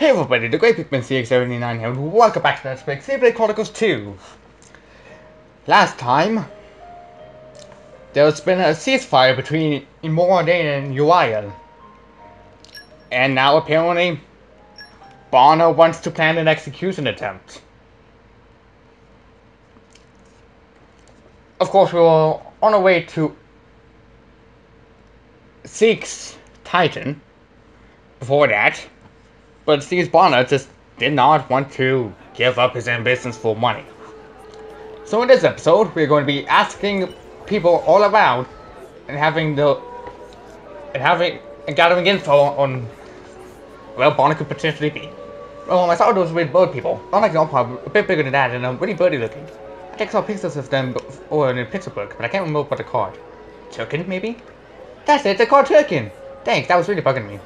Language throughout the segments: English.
Hey everybody, the Great Pikmin CX79 here, and welcome back to Let's Play Xenoblade Chronicles 2. Last time, there's been a ceasefire between Imordane and Uil. And now apparently, Bana wants to plan an execution attempt. Of course, we were on our way to Seek's Titan before that. But it seems Bana just did not want to give up his ambitions for money. So in this episode, we're going to be asking people all around and gathering info on where Bana could potentially be. Well, I saw those weird bird people. Unlike the Empire, a bit bigger than that and really birdy looking. I think I saw pictures of them in a picture book, but I can't remember what they're called. Turkin, maybe? That's it, they're called Turkin! Thanks, that was really bugging me.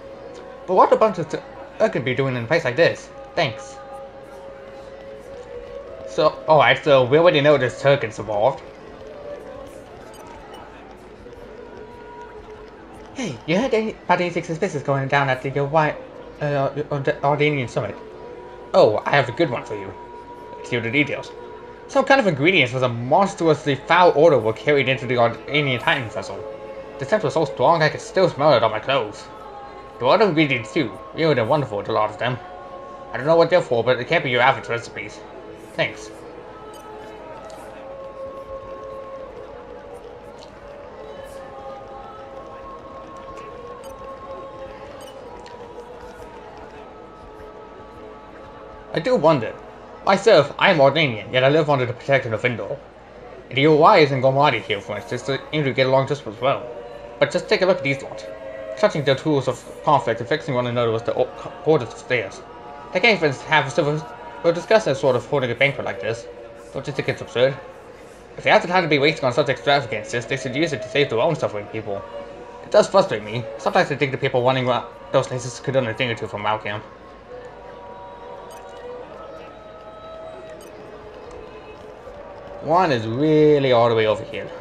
But what a bunch of Turkin be doing in a place like this? Thanks. So, alright, so we already know there's Turkins involved. Hey, you heard about anything suspicious going down at the Ardanian Summit? Oh, I have a good one for you. Let's hear the details. Some kind of ingredients with a monstrously foul odor were carried into the Ardanian Titan vessel. The scent was so strong I could still smell it on my clothes. The other ingredients too, weird and wonderful, a lot of them. I don't know what they're for, but it can't be your average recipes. Thanks. I do wonder. Myself, I am Ardanian, yet I live under the protection of Indor. The UIs and Gomradi here, for instance, seem to get along just as well. But just take a look at these ones. Touching their tools of conflict and fixing one another with the orders of stairs. They can't even have a civil or discuss that sort of holding a banquet like this. Don't you think it's absurd? If they have the time to be wasting on such extravagances, they should use it to save their own suffering people. It does frustrate me. Sometimes I think the people running those places could learn a thing or two from our camp. One is really all the way over here.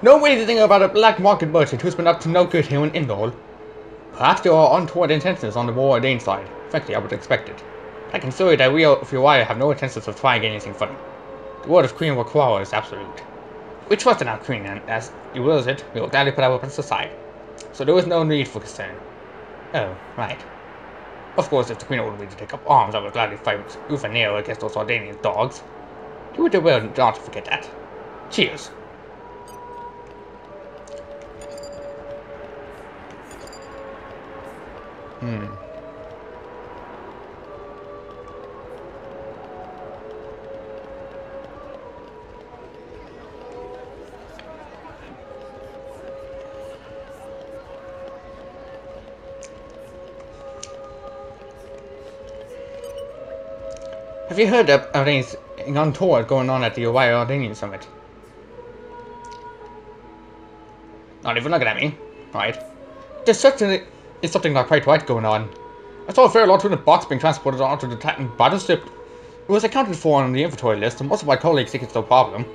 No way to think about a black market merchant who's been up to no good here in Indol. Perhaps there are untoward intentions on the more Dane side. Frankly, I would expect it. I can assure you that we of Uriah have no intentions of trying anything funny. The word of Queen Wakwara is absolute. We trust in our Queen, and as he wills it, we will gladly put our weapons aside. So there is no need for concern. Oh, right. Of course, if the Queen ordered me to take up arms, I would gladly fight with a nail against those Ardanian dogs. You would do well not to forget that. Cheers. Have you heard of anything untoward going on at the Ohio Ardanian Summit? Not even looking at me. Right. There certainly is something not quite right going on. I saw a fair large wooden box being transported onto the Titan battleship. It was accounted for on the inventory list, and most of my colleagues think it's no problem.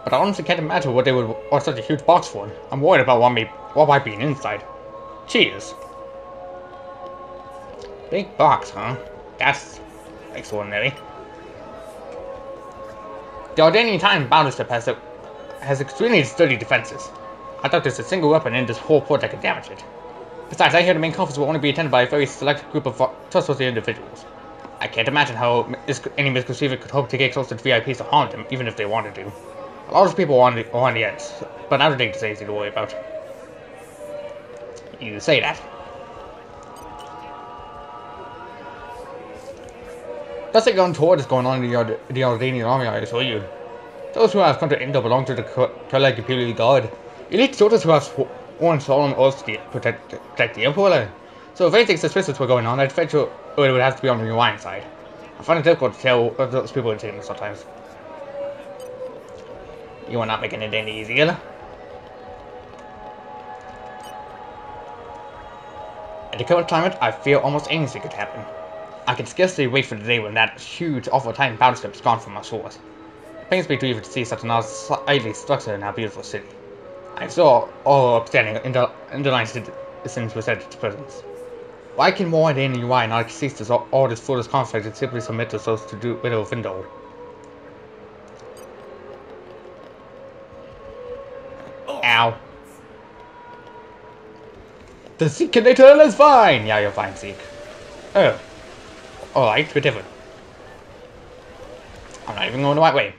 But I honestly can't imagine what they would want such a huge box for. I'm worried about what might be inside. Cheers. Big box, huh? That's extraordinary. The Ardanian Titan battleship has extremely sturdy defenses. I doubt there's a single weapon in this whole port that could damage it. Besides, I hear the main conference will only be attended by a very select group of trustworthy individuals. I can't imagine how any miscreant could hope to get close to the VIPs to harm them, even if they wanted to. A lot of people are on the edge, but I don't think it's anything to worry about. You say that. Nothing untoward is going on in the Ardanian army, I assure you. Those who have come to Indo belong to the Kerlag Imperial Guard. Elite soldiers who have sworn solemn oaths to protect the Emperor. So if anything suspicious were going on, I'd bet you it would have to be on the Ryan side. I find it difficult to tell what those people are taking sometimes. You are not making it any easier. the current climate, I fear almost anything could happen. I can scarcely wait for the day when that huge, awful Titan battleship is gone from our shores. It pains me to even see such an ugly structure in our beautiful city. I saw all upstanding underlying citizens were set its presence. Why can more than UI not cease all this foolish conflict and simply submit themselves to do widow Findle? Ow. The Zeke connector is fine! Yeah, you're fine, Zeke. Oh. Alright, we're different. I'm not even going the right way.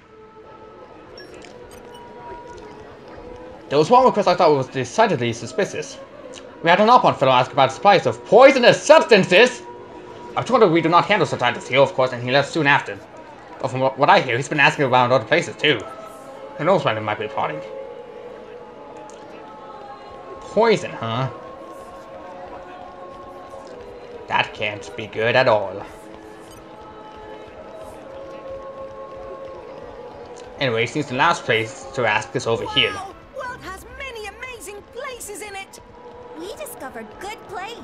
There was one request I thought was decidedly suspicious. We had an Alpine fellow ask about supplies of poisonous substances! I told him we do not handle such items here, of course, and he left soon after. But from what I hear, he's been asking around other places, too. Who knows when it might be plotting. Poison, huh? That can't be good at all. Anyway, seems the last place to ask is over here. Wow! World has many amazing places in it! We discovered good place.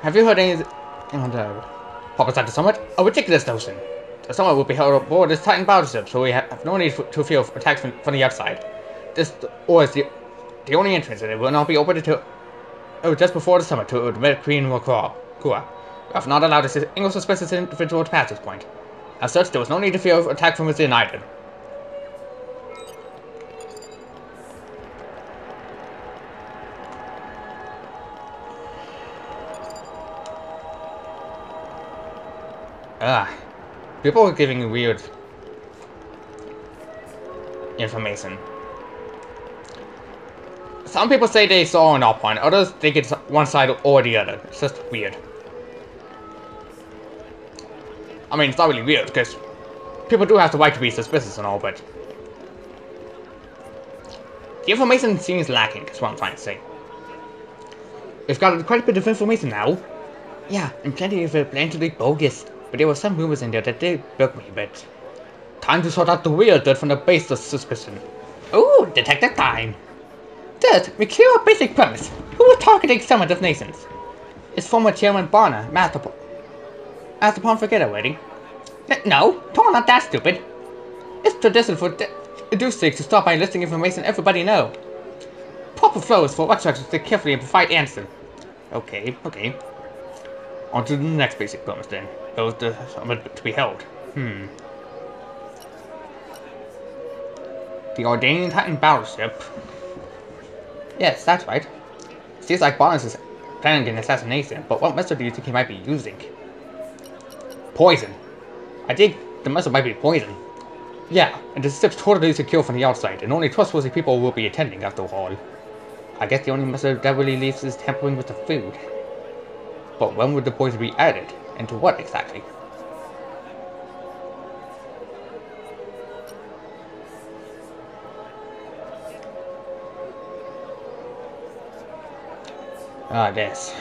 Have you heard anything on the Papa Santa Summit? A ridiculous notion. The summit will be held aboard this Titan battleship, so we have no need to fear attacks from the outside. This door is the only entrance, and it will not be opened until just before the summit to admit Queen Wakura. We have not allowed a single suspicious individual to pass this point. As such, there was no need to fear attack from within either. People are giving weird information. Some people say they saw an Alpine, others think it's one side or the other. It's just weird. I mean, it's not really weird, because people do have the right to be suspicious and all, but the information seems lacking, is what I'm trying to say. We've got quite a bit of information now. Yeah, and plenty of it blatantly bogus. But there were some rumors in there that did bug me a bit. Time to sort out the real dirt from the baseless suspicion. Ooh, detective time! Dirt, we clear our basic premise. Who was targeting Summit of Nations? Is former Chairman Bana, Master Upon forget already? No, totally not that stupid. It's tradition for Deuce to start by listing information everybody know. Proper flow is for instructions to carefully and provide answer. Okay. On to the next basic premise then. Those to be held. The Ordaining Titan battleship. Yes, that's right. Seems like Bana is planning an assassination, but what method do you think he might be using? Poison. I think the method might be poison. Yeah, and the ship's totally secure from the outside, and only trustworthy people will be attending after all. I guess the only method that really leaves is tampering with the food. But when would the poison be added? And to what exactly? This.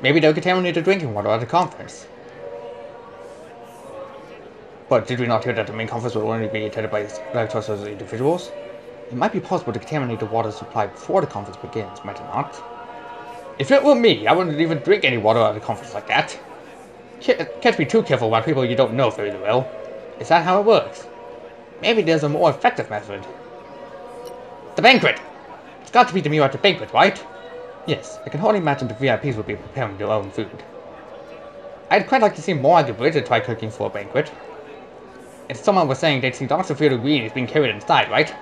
Maybe they'll contaminate the drinking water at the conference. But did we not hear that the main conference will only be attended by trustworthy individuals? It might be possible to contaminate the water supply before the conference begins, might it not? If it were me, I wouldn't even drink any water at a conference like that. Can't be too careful about people you don't know very well. Is that how it works? Maybe there's a more effective method. The banquet! It's got to be the meal at the banquet, right? Yes, I can hardly imagine the VIPs will be preparing their own food. I'd quite like to see more of the British try cooking for a banquet. And someone was saying they'd seen lots of weird ingredients being carried inside, right?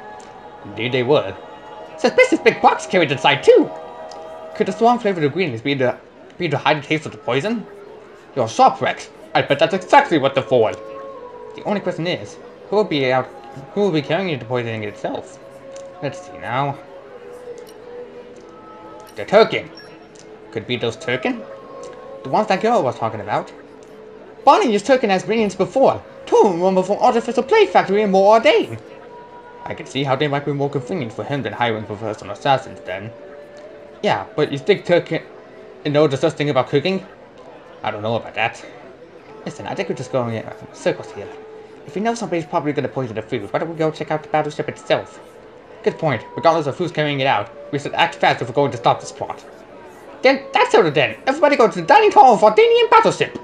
Indeed they were. Suspicious big box carried inside too! Could the strong flavored ingredients be to hide the taste of the poison? You're sharp, Rex. I bet that's exactly what they're for. The only question is, who will be carrying the poisoning itself? Let's see now. The Turkin. Could it be those Turkin? The ones that girl was talking about. Bonnie used Turkin as ingredients before. Two of them were from Artificial Play Factory in More Ordain. I can see how they might be more convenient for him than hiring professional assassins then. Yeah, but you think Turkin knows the such thing about cooking? I don't know about that. Listen, I think we're just going in circles here. If we know somebody's probably gonna poison the food, why don't we go check out the battleship itself? Good point. Regardless of who's carrying it out, we should act fast if we're going to stop this plot. Then, that's settled then. Everybody go to the dining hall for Danian battleship!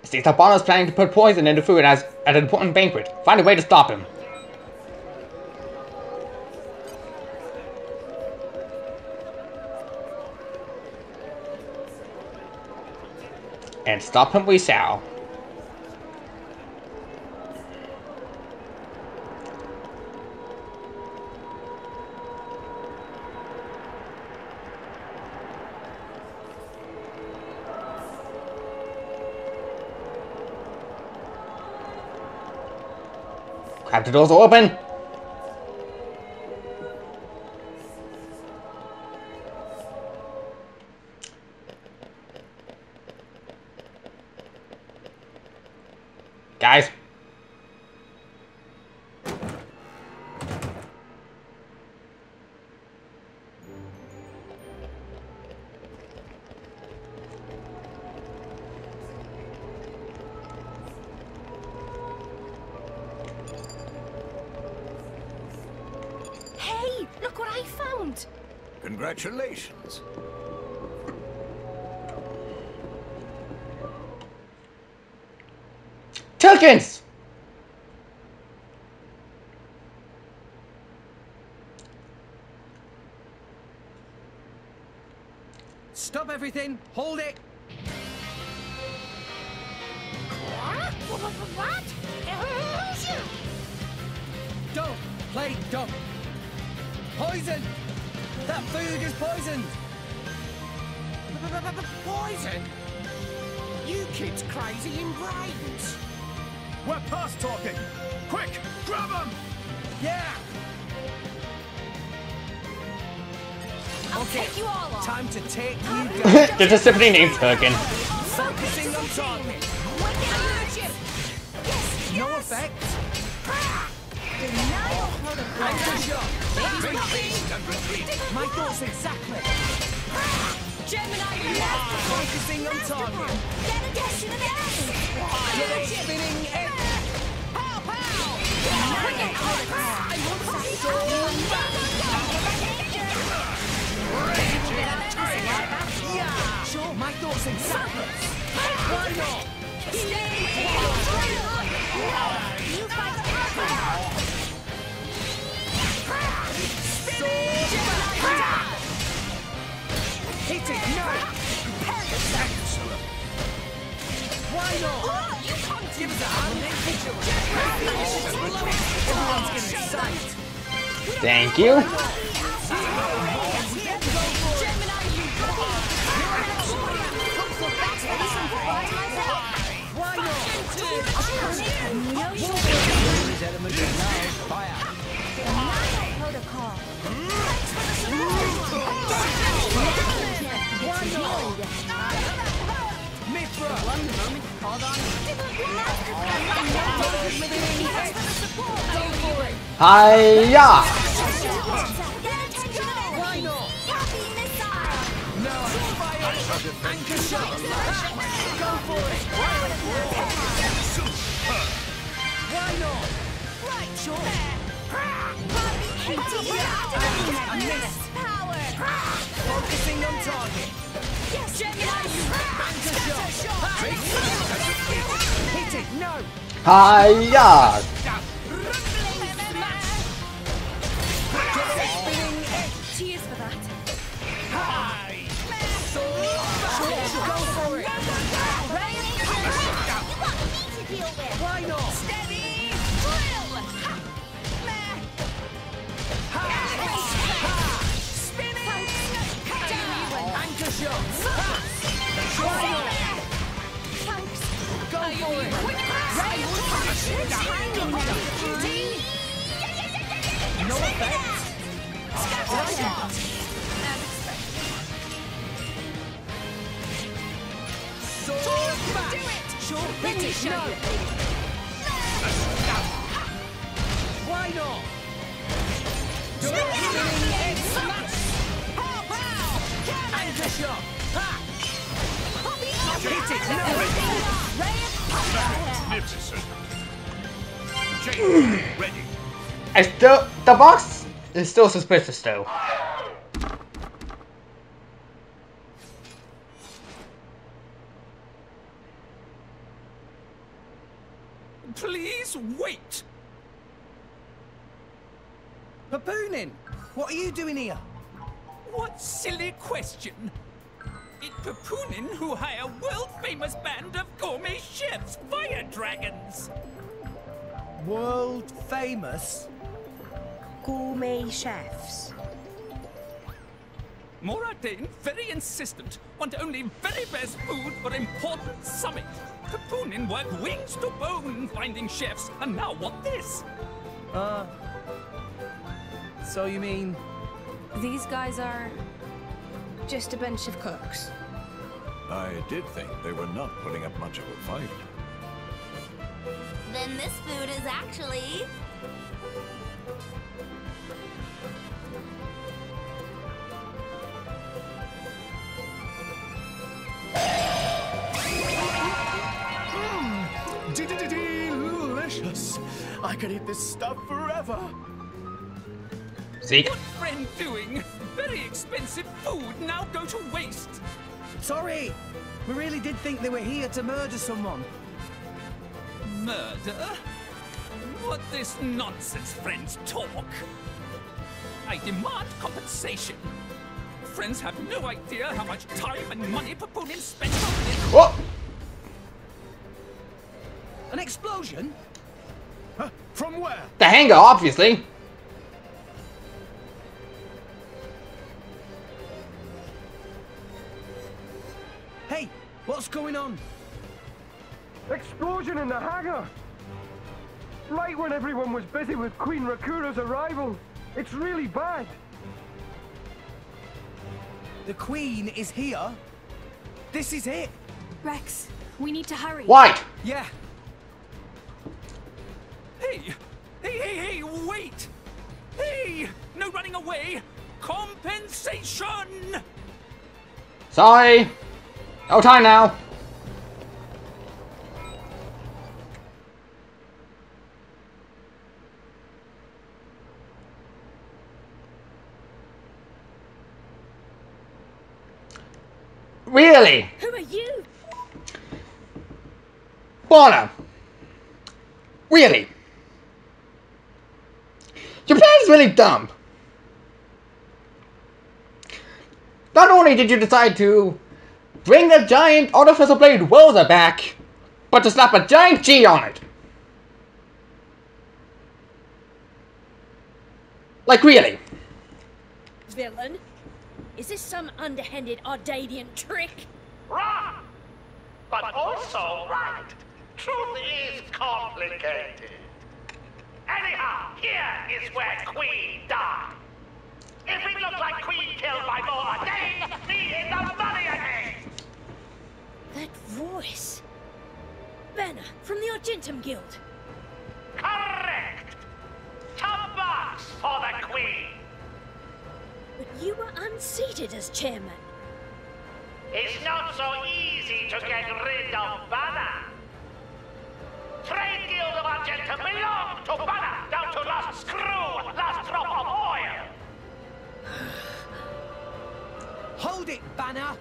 It seems that Bana's planning to put poison in the food at an important banquet. Find a way to stop him. And stop him we shall. Have the doors open! Guys! Look what I found! Congratulations. Turkins! Stop everything! Hold it! What? Don't play dumb! Poison! That food is poisoned! Poison? You kids crazy in brains. We're past talking. Quick, grab them! Yeah! I'll take you all on. Time to take you down! There's a simply named Turkin. Focusing on target! No effect! Denial Anchor shot! Big beast and retreat. My thoughts exactly! Gemini, Focusing on target! Get spinning egg! Pow, pow! Yeah! Sure, my thoughts exactly! Why not? Hit it, no! Excellent. Why not? Give us a hand, everyone's getting sight! Thank you. Why not? Protocol. Mithra! Hiya! Why not? No, fire! Anchor shot! Go for it! Why not? Right, sure. I missed! Focusing on target! Yes, Gemini! Anchor shot! Hit it! No! Hiya! Spinning egg! Cheers for that. Go for it! Why not? Steady! Drill! Spinning! Anchor shot! Go for it! No effect! Do it! Sure, Let hit me it, show no! you. Why not? Spinning Egg smash! Pow, pow! Anchor shot! Ha! Hit Hit it, no! Ray of thunder! Magnificent. Jade, ready. I still, the box is still suspicious though. Please wait! Papoonin! What are you doing here? What silly question! It's Papoonin who hire world-famous band of gourmet chefs, fire dragons! World famous? Gourmet chefs. Moradin, very insistent, want only very best food for important summit. Papoonin work wings to bone finding chefs, and now what this? So you mean... These guys are just a bunch of cooks. I did think they were not putting up much of a fight. Then this food is actually... Delicious. I could eat this stuff forever. Zeke? What friend doing? Very expensive food now go to waste. Sorry! We really did think they were here to murder someone. Murder? What this nonsense friends talk? I demand compensation. Friends have no idea how much time and money Papoonin spent on this. What? An explosion? Huh? From where? The hangar, obviously. Hey, what's going on? Explosion in the hangar! Right when everyone was busy with Queen Rakura's arrival. It's really bad. The Queen is here? This is it? Rex, we need to hurry. White! Yeah. Hey, wait! Hey, no running away! Compensation! Sorry. No time now. Really? Who are you? Bana. Really? Your plan is really dumb. Not only did you decide to bring the giant artificial blade welder back, but to slap a giant G on it. Like really? Villain? Is this some underhanded Ardadian trick? Wrong! But also right. Truth is complicated. Anyhow, here is where Queen died. If it looks like Queen killed by more days, me in the money again! That voice. Bana, from the Argentum Guild. Correct! $2 for the Queen! But you were unseated as chairman. It's not so easy to get rid of Bana. Trade Guild of Argentum belong to Bana, down to last screw, last drop of oil! Hold it, Bana!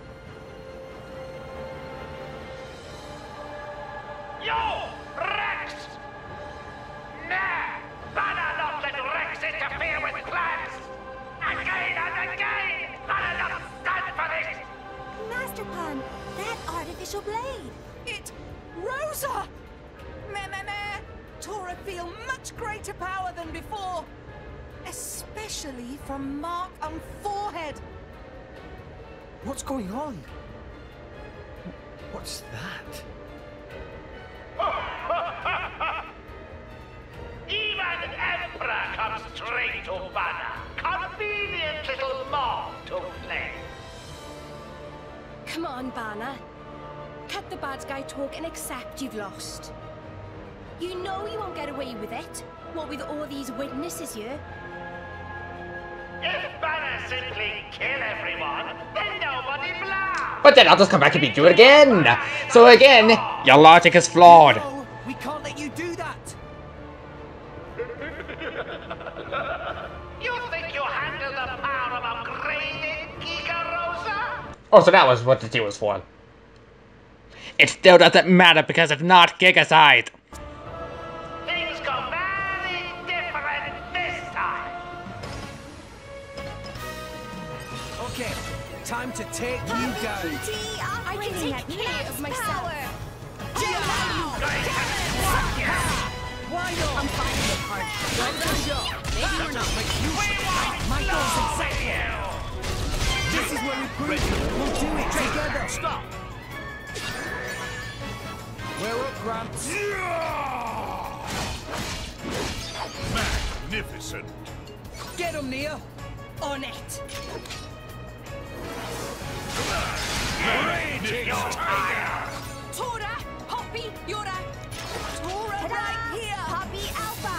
You, Rex! Nah, Bana not let Rex interfere with plans! Again and again, Bana not stand for this! Master Pan, that artificial blade. It... Rosa! Meh, meh, meh. Tora feel much greater power than before. Especially from mark on forehead. What's going on? What's that? Even Emperor comes straight to Bana. Convenient little mob to play. Come on, Bana. Cut let the bad guy talk and accept you've lost. You know you won't get away with it. What with all these witnesses here? If Bana simply kill everyone, then nobody blasts. But then I'll just come back and beat you again. So again, your logic is flawed. No, we can't let you do that. You think you handle the power of upgrading, Giga Rosa? Oh, so that was what the deal was for. It still doesn't matter because it's not Giga side. Things go very different this time. Okay, time to take you down. I can take care of myself. Why not? I'm finding it hard. Maybe we're not like you. My goal's exactly. This is where we prove it. We'll do it together. Stop. We're up, Gramps. Magnificent. Get him, Nia. On it. Tora, Poppy, Yura. Tora right here. Poppy Alpha.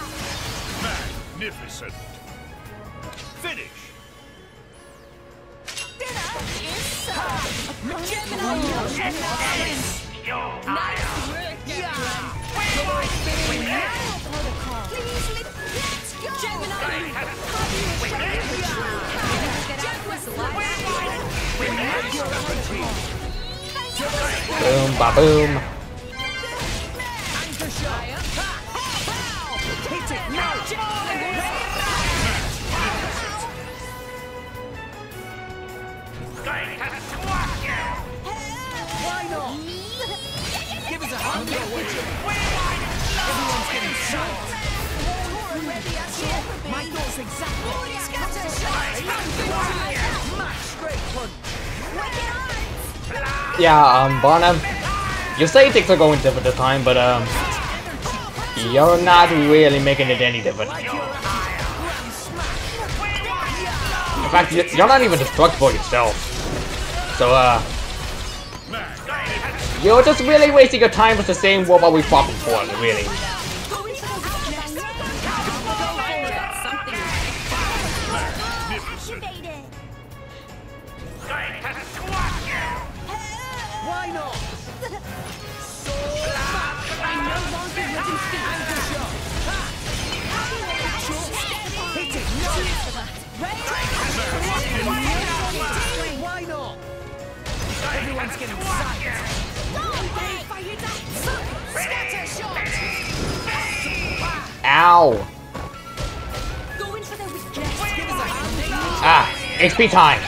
Magnificent. Finish. Dinner is served. Gemini. Nice work, everyone. Please, let's go. Gemini. Boom, ba boom. Anchor shot. Hit it now. Why not? Give us a hand, would you? Everyone's getting shot. My goal's exactly. Smash straight punch. Yeah, Bana, you say things are going different this time, but you're not really making it any different. In fact, you're not even destructible yourself. So, you're just really wasting your time with the same robot we fought before, really. Why not? So I no longer wouldn't feel anchor shot. Hit it, no. Why not? Everyone's getting sight. Scatter shot. Ow! Going for the weakness. Ah, HP time!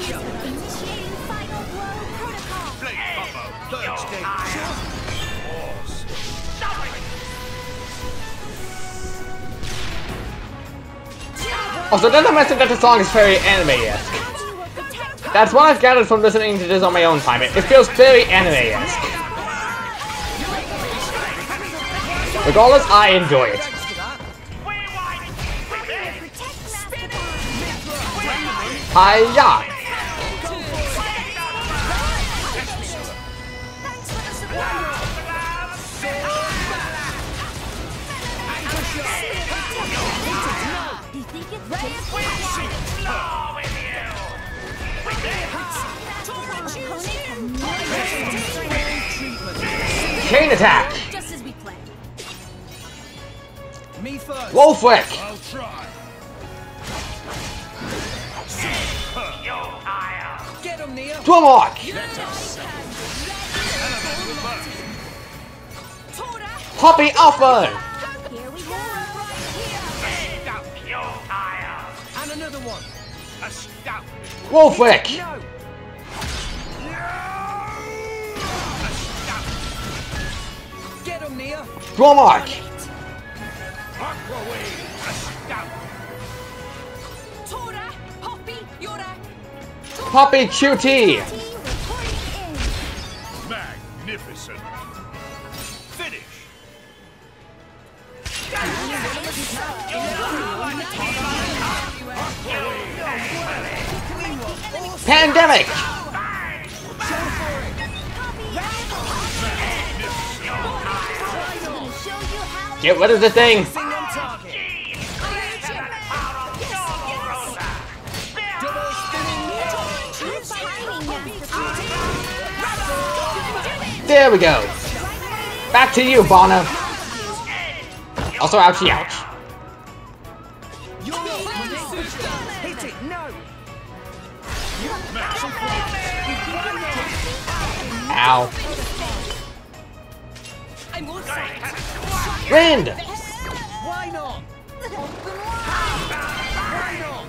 Initiating final blow protocol. Blade combo. Third stage. Pause. Also, doesn't mention that the song is very anime-esque. That's what I've gathered from listening to this on my own time. It feels very anime-esque. Regardless, I enjoy it. Hiya! Chain attack! Just as we planned. Me first. Low flick! I'll try. Get him, Nia. Drum lock! Poppy Alpha! Here we go. And another one. Low flick! No. Get him, Nia. Drum lock! Tora, Poppy, Yura. Poppy QT! Magnificent. Finish. Pandemic! Get rid of the thing! There we go! Back to you, Bana! Also, ouchie ouch. Hit it, no! Ow. Wind! Why not? Why not?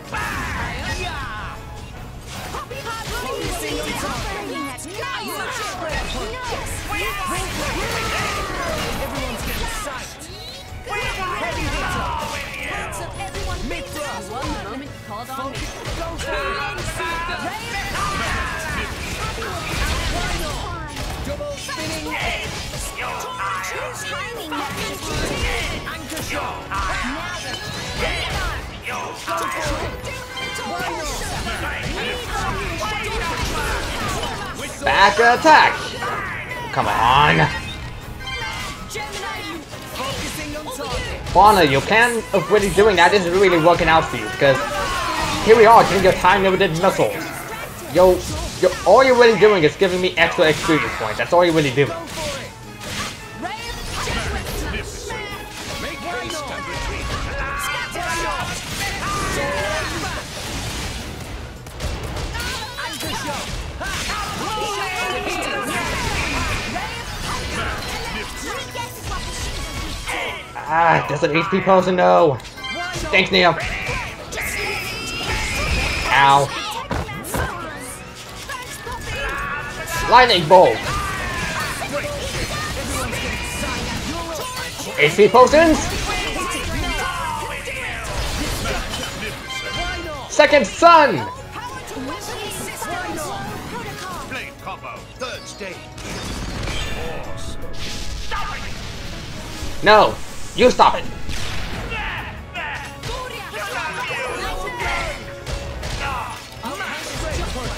Everyone's getting psyched. Heavy hitter. One moment called on me. Go for it. Double spinning. Anchor shot. Back attack! Come on! Focusing on target. Bana, your plan of really doing that isn't really working out for you, because here we are getting your time-limited missiles. All you're really doing is giving me extra experience points. That's all you're really doing. Ah, does an HP person know? Thanks, Neo. Ow. Lightning bolt. HP potions. Second sun. Blade combo, third stage. No, you stop it.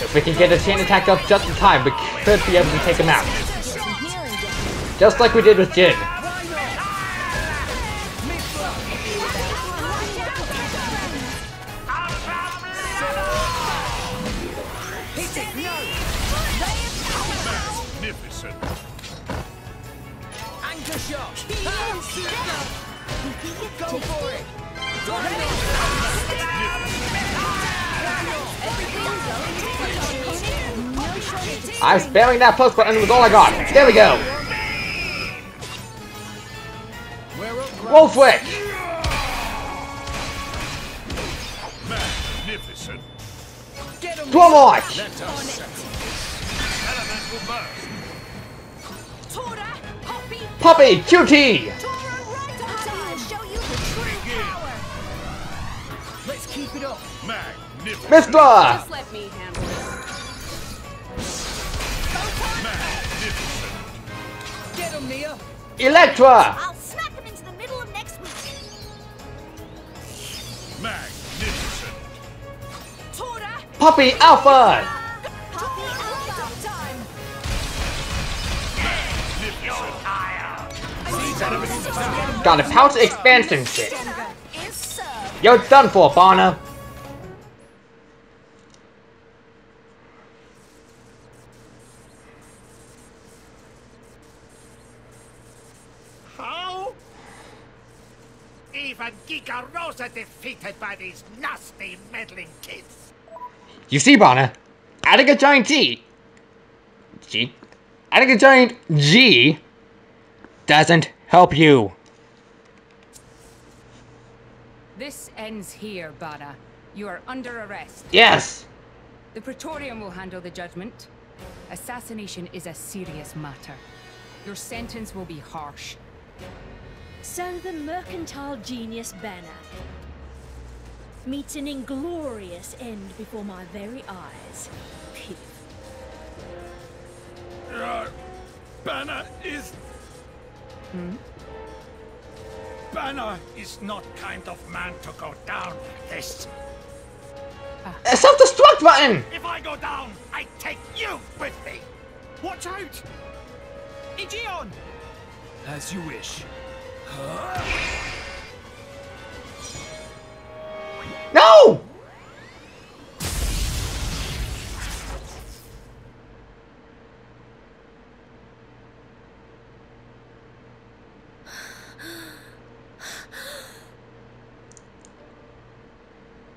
If we can get a chain attack up just in time, we could be able to take him out. Just like we did with Jin. Magnificent. Anchor shot. Go for it. I'm sparing that post button with all I got. There we go. Wolf Wick. Magnificent. Dwarf Watch. Elemental burst. Puppy QT. Let's keep it up. Magnificent. Mistla. Just let me handle it. Magnificent. Get him, Nia. Electra. I'll smack him into the middle of next week. Magnificent. Puppy Alpha. Got a pouch expansion kit. You're done for, Bana. How? Even Giga Rosa defeated by these nasty meddling kids. You see, Bana, adding a giant adding a giant G doesn't help you. This ends here, Bana. You are under arrest. Yes. The Praetorium will handle the judgment. Assassination is a serious matter. Your sentence will be harsh. So the mercantile genius Bana meets an inglorious end before my very eyes. Piff. Bana is... Bana is not kind of man to go down like this. A self-destruct button! If I go down, I take you with me. Watch out! Aegeon! As you wish. No!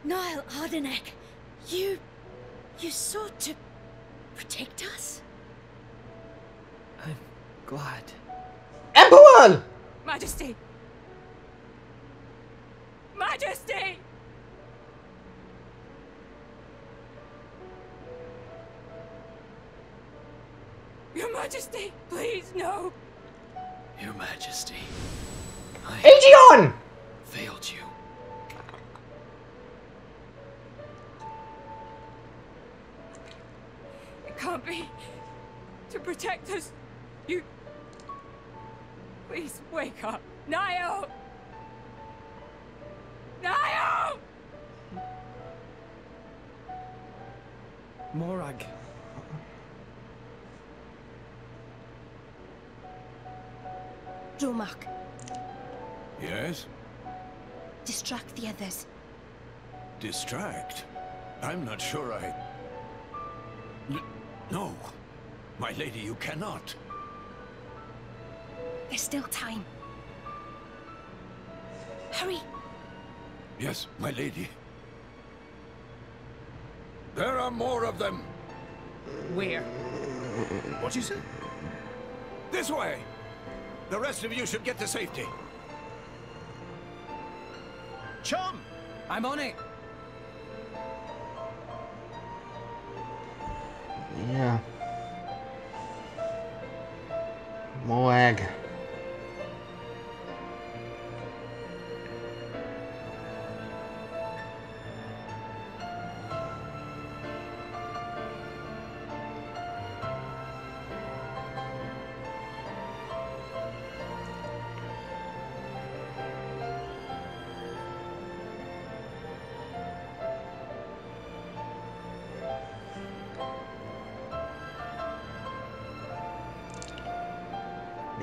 Niall Ardenek, you sought to protect us? I'm glad. Emperor! Majesty! Majesty! Your Majesty, please, no! Your Majesty. I Aegeon! failed you. It can't be. To protect us, you... Please wake up. Niall! Niall! Morag. Dromark, Yes? distract the others. Distract? I'm not sure No. My lady, you cannot. There's still time. Hurry! Yes, my lady. There are more of them. Where? What you say? This way! The rest of you should get to safety. Chum! I'm on it. Yeah. Moag.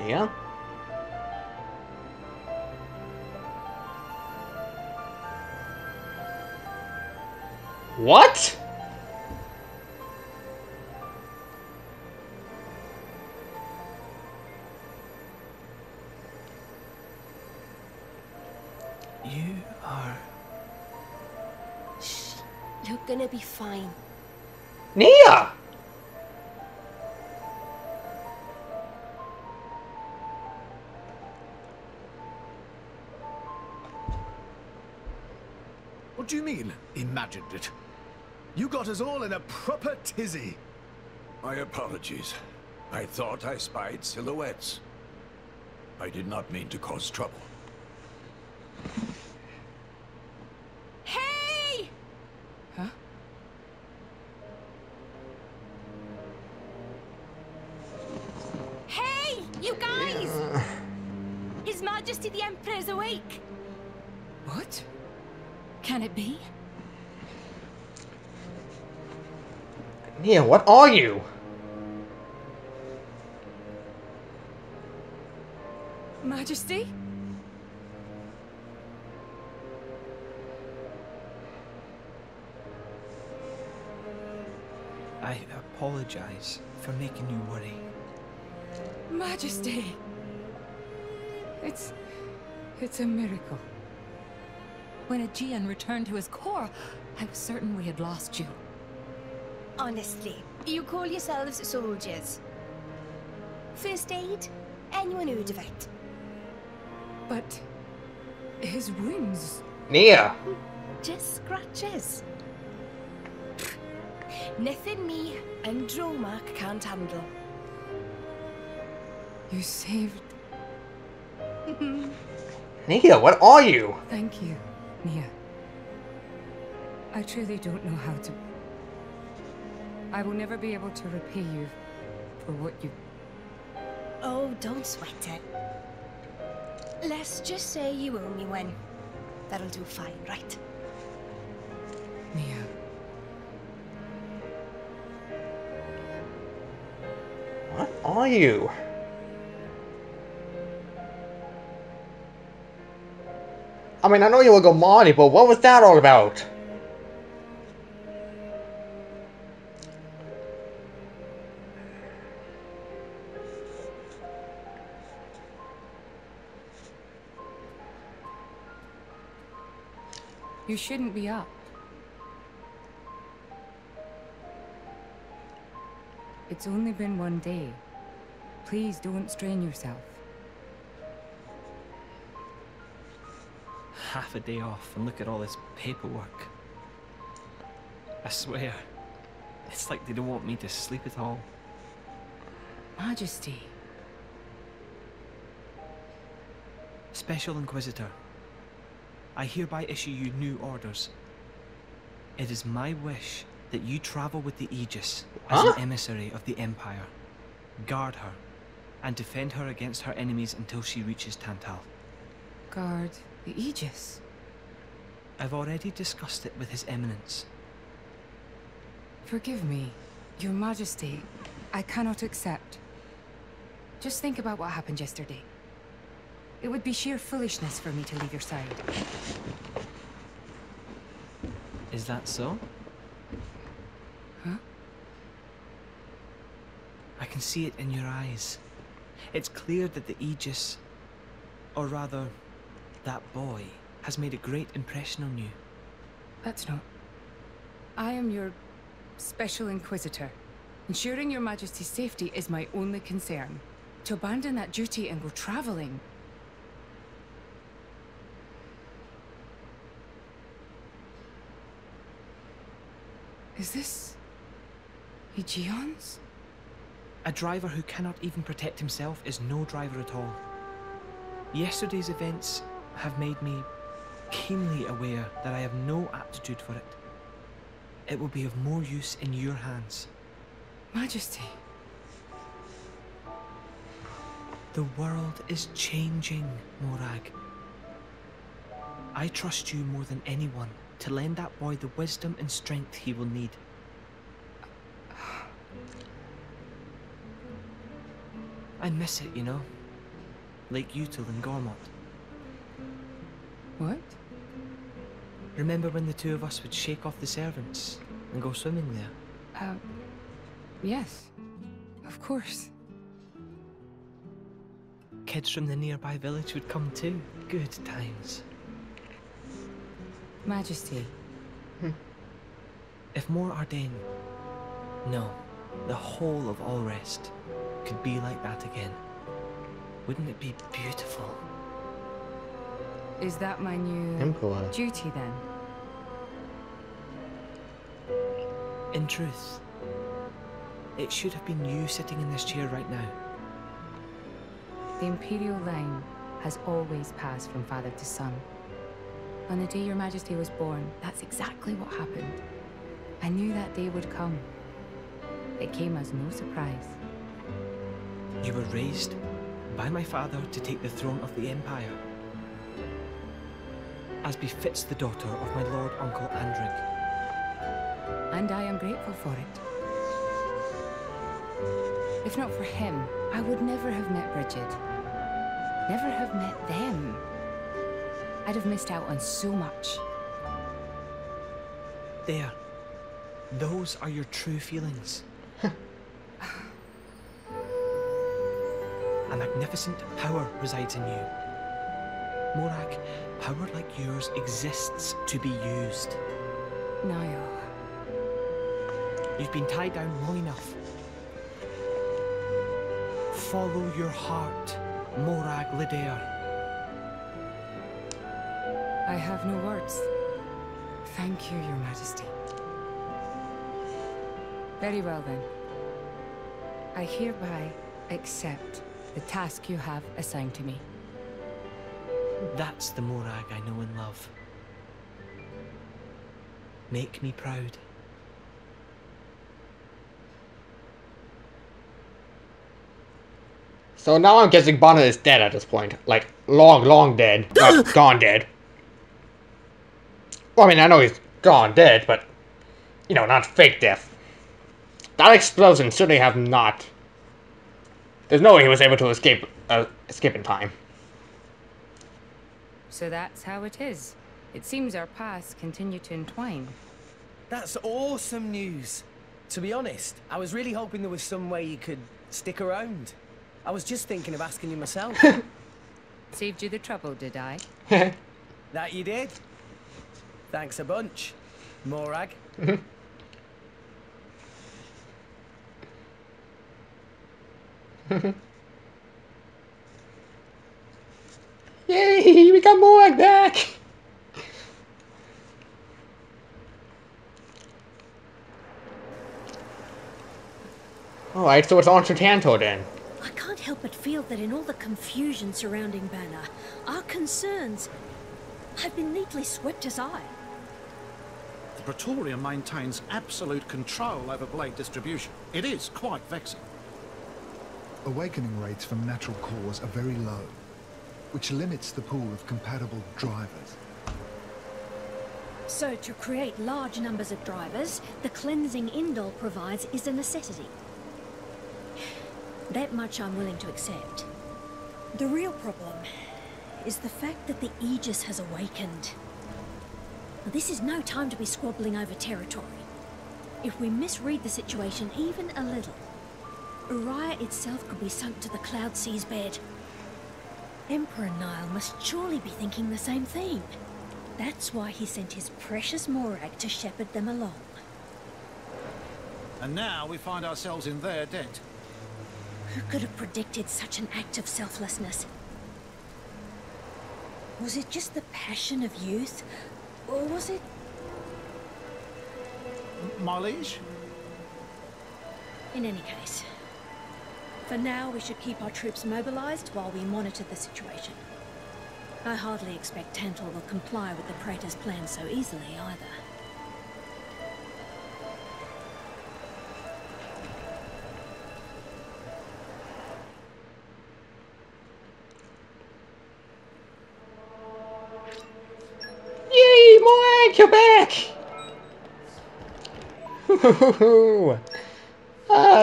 Yeah. What? You are... Shh. You're gonna be fine. Nia! What do you mean, imagined it? You got us all in a proper tizzy. My apologies. I thought I spied silhouettes. I did not mean to cause trouble. Hey! Huh? Hey, you guys! His Majesty the Emperor is awake. What? Can it be? Nia, what are you? Majesty? I apologize for making you worry. Majesty! It's a miracle. When Aegeon returned to his core, I was certain we had lost you. Honestly, you call yourselves soldiers. First aid? Anyone heard of it? But his wounds... Nia! Just scratches. Nothing me and Dromark can't handle. You saved... Nia, what are you? Thank you, Nia. I truly don't know how to... I will never be able to repay you for what you... Oh, don't sweat it. Let's just say you owe me one. That'll do fine, right? Mia. What are you? I mean, I know you were Gomani, but what was that all about? You shouldn't be up. It's only been one day. Please don't strain yourself. Half a day off and look at all this paperwork. I swear, it's like they don't want me to sleep at all. Majesty. Special Inquisitor, I hereby issue you new orders. It is my wish that you travel with the Aegis as an emissary of the Empire. Guard her, and defend her against her enemies until she reaches Tantal. Guard the Aegis? I've already discussed it with His Eminence. Forgive me, Your Majesty. I cannot accept. Just think about what happened yesterday. It would be sheer foolishness for me to leave your side. Is that so? Huh? I can see it in your eyes. It's clear that the Aegis, or rather, that boy, has made a great impression on you. That's not. I am your Special Inquisitor. Ensuring Your Majesty's safety is my only concern. To abandon that duty and go traveling... Is this... Aegeon's? A driver who cannot even protect himself is no driver at all. Yesterday's events have made me keenly aware that I have no aptitude for it. It will be of more use in your hands. Majesty. The world is changing, Morag. I trust you more than anyone to lend that boy the wisdom and strength he will need. I miss it, you know? Lake Util and Gormott. What? Remember when the two of us would shake off the servants and go swimming there? Yes. Of course. Kids from the nearby village would come too. Good times. Majesty. If Mor Ardain, no, the whole of Allrest, could be like that again, wouldn't it be beautiful? Is that my new Emperor duty then? In truth, it should have been you sitting in this chair right now. The Imperial line has always passed from father to son. On the day Your Majesty was born, that's exactly what happened. I knew that day would come. It came as no surprise. You were raised by my father to take the throne of the Empire, as befits the daughter of my Lord Uncle Andric. And I am grateful for it. If not for him, I would never have met Bridget. Never have met them. I'd have missed out on so much. There. Those are your true feelings. A magnificent power resides in you. Morag, power like yours exists to be used. Niall. You've been tied down long enough. Follow your heart, Morag Lidair. I have no words. Thank you, Your Majesty. Very well then. I hereby accept the task you have assigned to me. That's the Morag I know and love. Make me proud. So now I'm guessing Bana is dead at this point. Like, long dead. Gone dead. Well, I mean, I know he's gone dead, but, you know, not fake death. That explosion certainly have not... There's no way he was able to escape in time. So that's how it is. It seems our paths continue to entwine. That's awesome news. To be honest, I was really hoping there was some way you could stick around. I was just thinking of asking you myself. Saved you the trouble, did I? That you did. Thanks a bunch, Morag. Yay, we got Morag back! Alright, so it's on to Tantor then. I can't help but feel that in all the confusion surrounding Bana, our concerns have been neatly swept aside. The Praetorian maintains absolute control over blade distribution. It is quite vexing. Awakening rates from natural cores are very low, which limits the pool of compatible drivers. So to create large numbers of drivers, the cleansing Indol provides is a necessity. That much I'm willing to accept. The real problem is the fact that the Aegis has awakened. Now, this is no time to be squabbling over territory. If we misread the situation even a little, Uriah itself could be sunk to the Cloud Sea's bed. Emperor Nile must surely be thinking the same thing. That's why he sent his precious Morag to shepherd them along. And now we find ourselves in their debt. Who could have predicted such an act of selflessness? Was it just the passion of youth? Or was it... My liege? In any case, for now we should keep our troops mobilized while we monitor the situation. I hardly expect Tantor will comply with the Praetor's plan so easily either. Yay, Morag, you're back!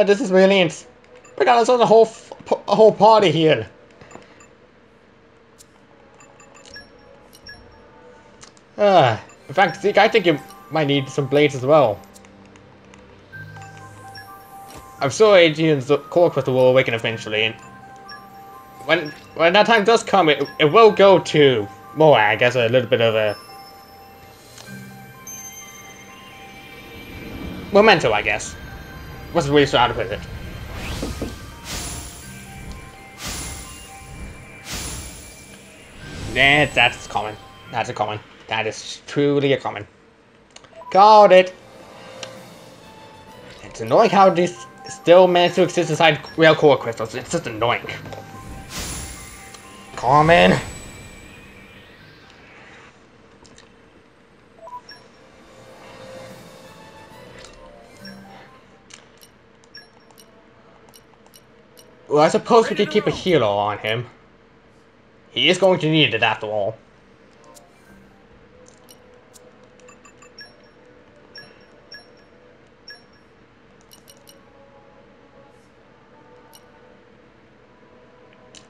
This is brilliant. We got us on a whole party here. In fact, Zeke, I think you might need some blades as well. I'm sure Adrian's core crystal will awaken eventually, and when that time does come, it will go to Morag as a little bit of a memento, I guess. Wasn't really sure how to put it. That's common. That's a common. That is truly a common. Got it. It's annoying how this still managed to exist inside real core crystals. It's just annoying. Common. Well, I suppose we could keep a healer on him. He is going to need it after all.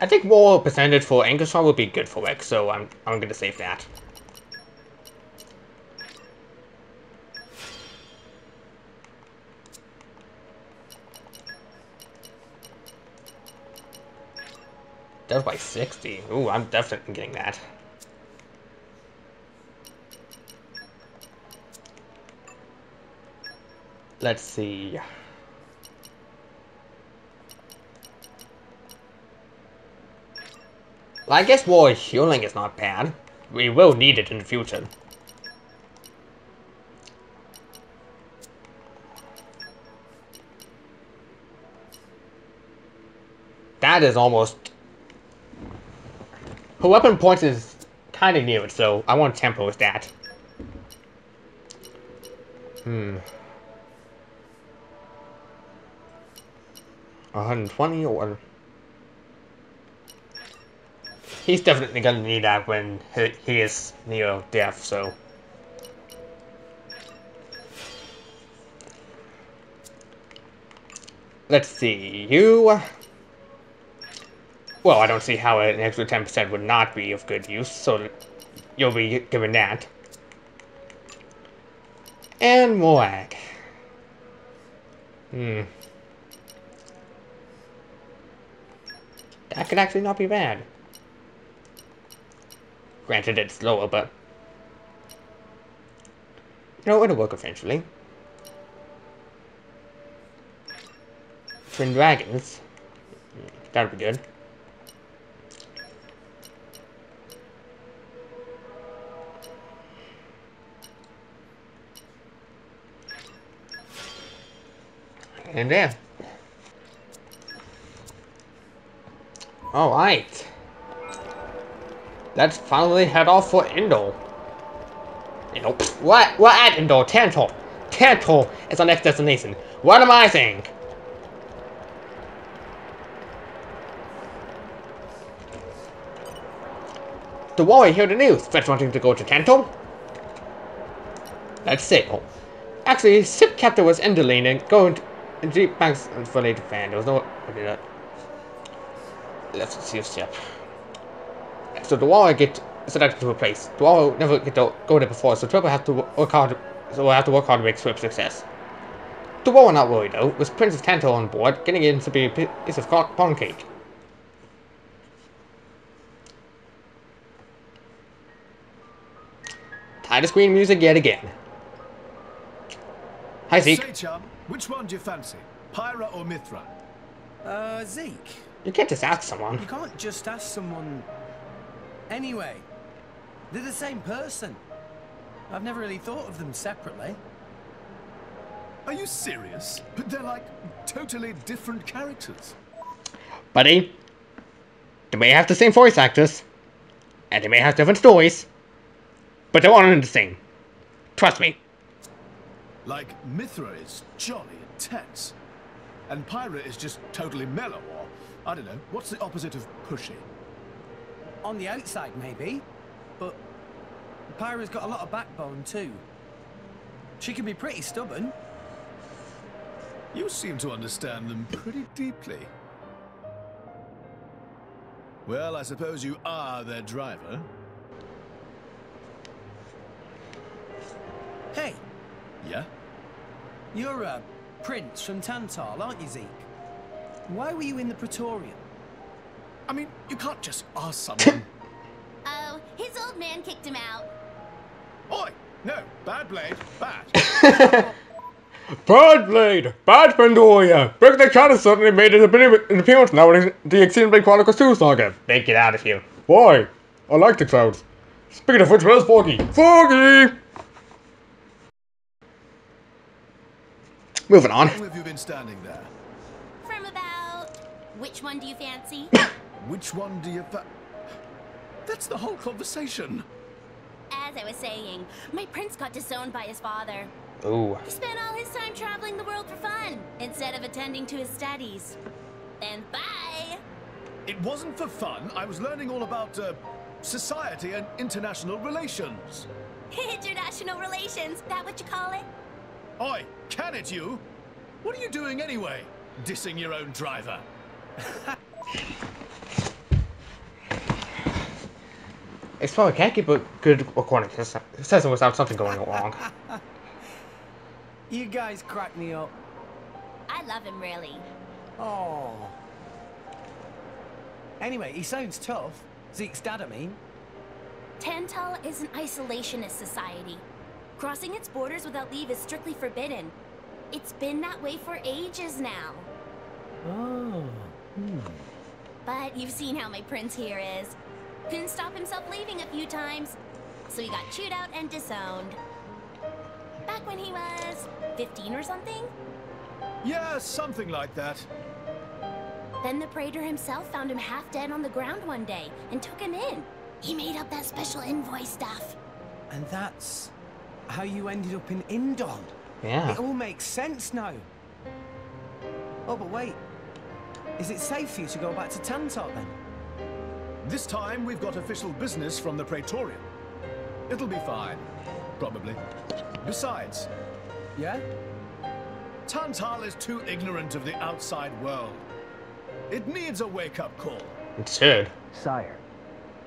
I think more percentage for Angershot would be good for Rick, so I'm gonna save that. Death by 60. Ooh, I'm definitely getting that. Let's see. Well, I guess more healing is not bad. We will need it in the future. That is almost... Her weapon point is kind of near it, so I want to tempo with that. 120 or... He's definitely gonna need that when he is near death, so. Let's see, you... Well, I don't see how an extra 10% would not be of good use, so you'll be given that. And Moag. That could actually not be bad. Granted, it's slower, but... You know, it'll work eventually. Twin Dragons. That'll be good. And there. Alright. Let's finally head off for Endor. You know, what? We're at Endor. Tantor. Tantor is our next destination. What am I saying? The warrior heard the news. Fetch wanting to go to Tantor? Let's sail. Actually, ship captain was Enderlane and going to deep banks for later fan. There was no. Let's see a ship. So the warrior get selected to a place. The warrior never get to go there before, so Trevor have to work hard. So we'll have to work hard to make swift success. The warrior not worried though. With Princess Tantor on board, getting in to be a piece of pound cake. Title screen music yet again. Hi Zeke. Say, chum, which one do you fancy? Pyra or Mithra? Zeke. You can't just ask someone. You can't just ask someone. Anyway, they're the same person. I've never really thought of them separately. Are you serious? But they're like totally different characters. Buddy, they may have the same voice actors, and they may have different stories, but they're one and the same. Trust me. Like, Mithra is jolly intense, and Pyra is just totally mellow, or, I don't know, what's the opposite of pushy? On the outside, maybe, but Pyra's got a lot of backbone, too. She can be pretty stubborn. You seem to understand them pretty deeply. Well, I suppose you are their driver. Hey. Yeah? You're a prince from Tantal, aren't you, Zeke? Why were you in the Praetorium? I mean, you can't just ask someone. Oh, his old man kicked him out. Oi! No, bad blade, bad. Bad Blade! Bad Pandoria! Break the Counter suddenly made an appearance now in the Xenoblade Chronicles 2 saga. They get out of here. Why? I like the clouds. Speaking of which, where's Foggy? Foggy! Moving on. How long have you been standing there? From about... Which one do you fancy? Which one do you That's the whole conversation. As I was saying, my prince got disowned by his father. Ooh. He spent all his time traveling the world for fun, instead of attending to his studies. Then bye! It wasn't for fun. I was learning all about, society and international relations. International relations, that what you call it? Oi, can it you? What are you doing anyway? Dissing your own driver. It's probably can't keep a good recording session without something going wrong. You guys crack me up. I love him, really. Oh. Anyway, he sounds tough. Zeke's dad, I mean. Tantal is an isolationist society. Crossing its borders without leave is strictly forbidden. It's been that way for ages now. Oh. But you've seen how my prince here is. Couldn't stop himself leaving a few times, so he got chewed out and disowned. Back when he was 15 or something? Yeah, something like that. Then the Praetor himself found him half dead on the ground one day and took him in. He made up that special envoy stuff. And that's how you ended up in Indon. Yeah. It all makes sense now. Oh, but wait. Is it safe for you to go back to Tantal then? This time we've got official business from the Praetorium. It'll be fine. Probably. Besides... Yeah? Tantal is too ignorant of the outside world. It needs a wake-up call. It should. Sire,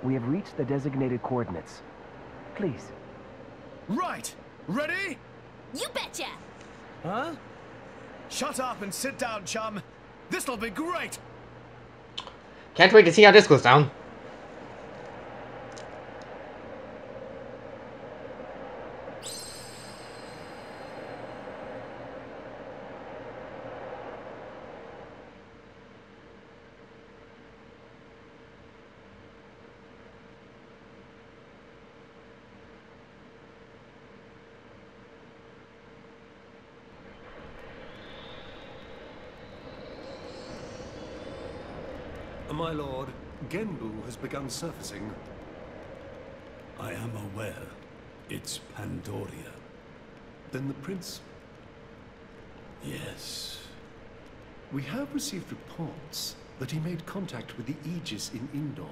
we have reached the designated coordinates. Please. Right! Ready? You betcha! Huh? Shut up and sit down, chum. This'll be great! Can't wait to see how this goes down. My lord, Genbu has begun surfacing. I am aware. It's Pandoria. Then the prince... Yes. We have received reports that he made contact with the Aegis in Indol.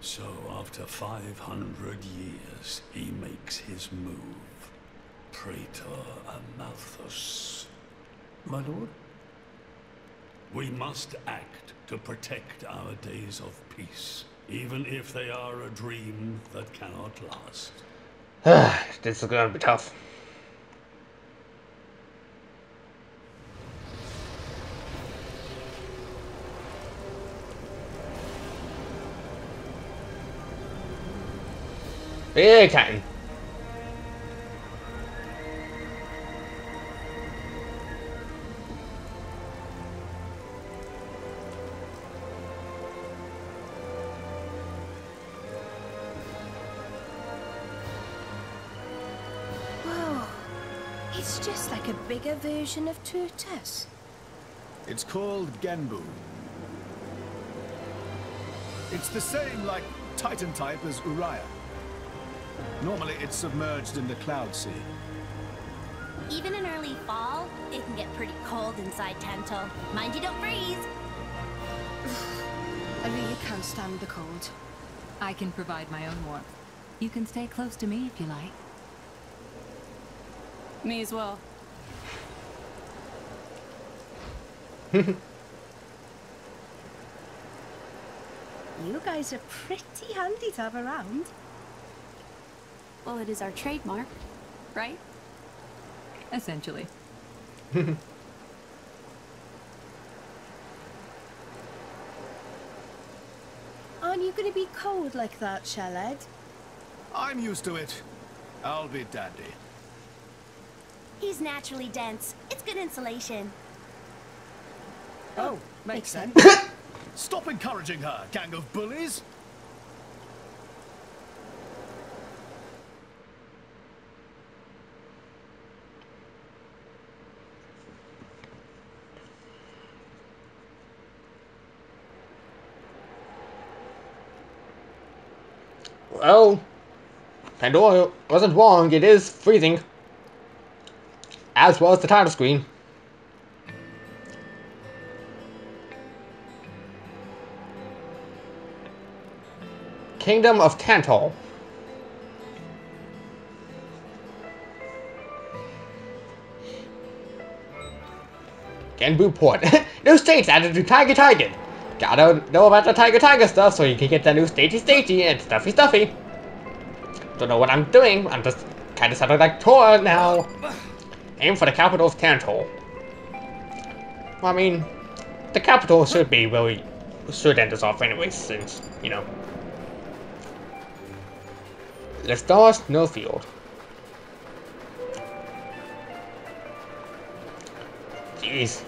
So after 500 years, he makes his move. Praetor Amalthus. My lord? We must act to protect our days of peace, even if they are a dream that cannot last. This is gonna be tough. Big time. It's just like a bigger version of Turtus. It's called Genbu. It's the same, like, Titan type as Uriah. Normally, it's submerged in the Cloud Sea. Even in early fall, it can get pretty cold inside Tantal. Mind you don't freeze. I really can't stand the cold. I can provide my own warmth. You can stay close to me if you like. Me as well. You guys are pretty handy to have around. Well, it is our trademark, right? Essentially. Aren't you going to be cold like that, Shellhead? I'm used to it. I'll be dandy. He's naturally dense. It's good insulation. Oh, makes sense. Stop encouraging her, gang of bullies! Well, Pandora wasn't wrong, it is freezing. As well as the title screen. Kingdom of Tantal. Genbu Port. New states added to Tiger Tiger. Gotta know about the Tiger stuff so you can get the new Stagey and Stuffy. Don't know what I'm doing, I'm just kinda sounding like Tora now. Aim for the capital of Tantal. Well, I mean, the capital should be where we should end this off anyway, since, you know. Lestar Snowfield. Jeez.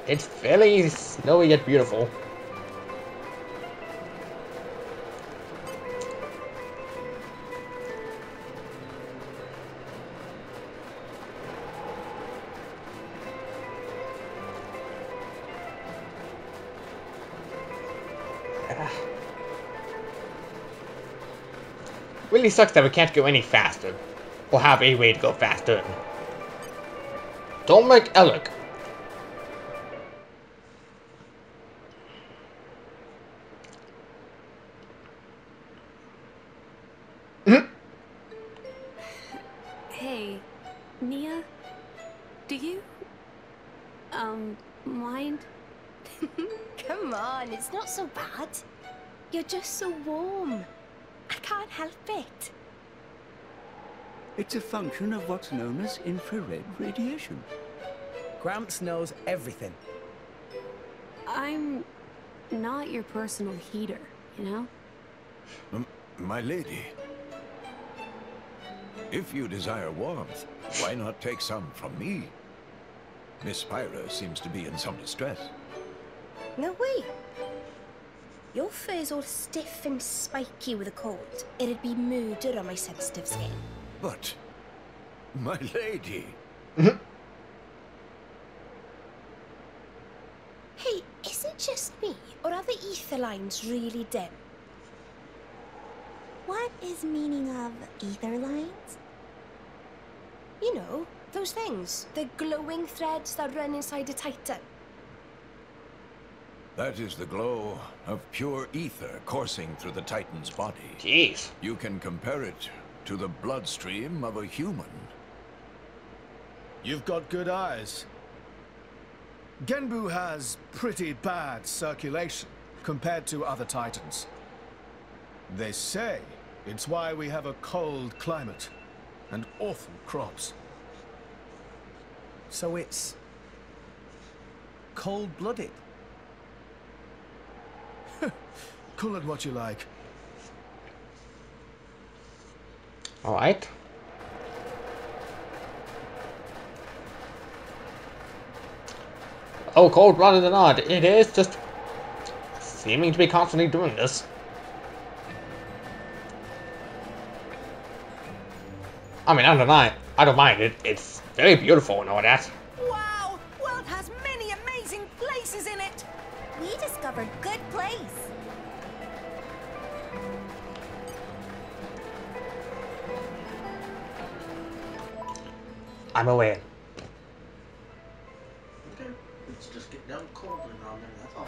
It's fairly snowy yet beautiful. Really sucks that we can't go any faster, or have a way to go faster. Don't make Alec. Mind? Come on, it's not so bad. You're just so warm. I can't help it. It's a function of what's known as infrared radiation. Gramps knows everything. I'm not your personal heater, you know? My lady, if you desire warmth, why not take some from me? Miss Pyra seems to be in some distress. No way. Your fur's all stiff and spiky with a cold. It'd be murder on my sensitive skin. But, my lady... Hey, is it just me, or are the ether lines really dim? What is meaning of ether lines? You know, those things. The glowing threads that run inside a titan. That is the glow of pure ether coursing through the Titan's body. Jeez. You can compare it to the bloodstream of a human. You've got good eyes. Genbu has pretty bad circulation compared to other Titans. They say it's why we have a cold climate and awful crops. So it's... cold-blooded? Call it what you like. Alright. Oh, cold-blooded or not, it is just seeming to be constantly doing this. I mean, I don't mind it. It's very beautiful and all that. Wow! World has many amazing places in it! We discovered good place. I'm aware. Okay, let's just get down cold and on there, that's all.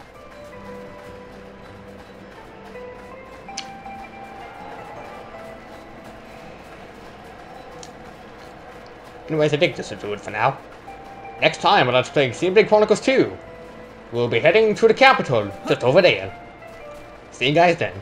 Anyways, I think this will do it for now. Next time on Let's Play Xenoblade Chronicles 2, we'll be heading to the capital, just over there. See you guys then.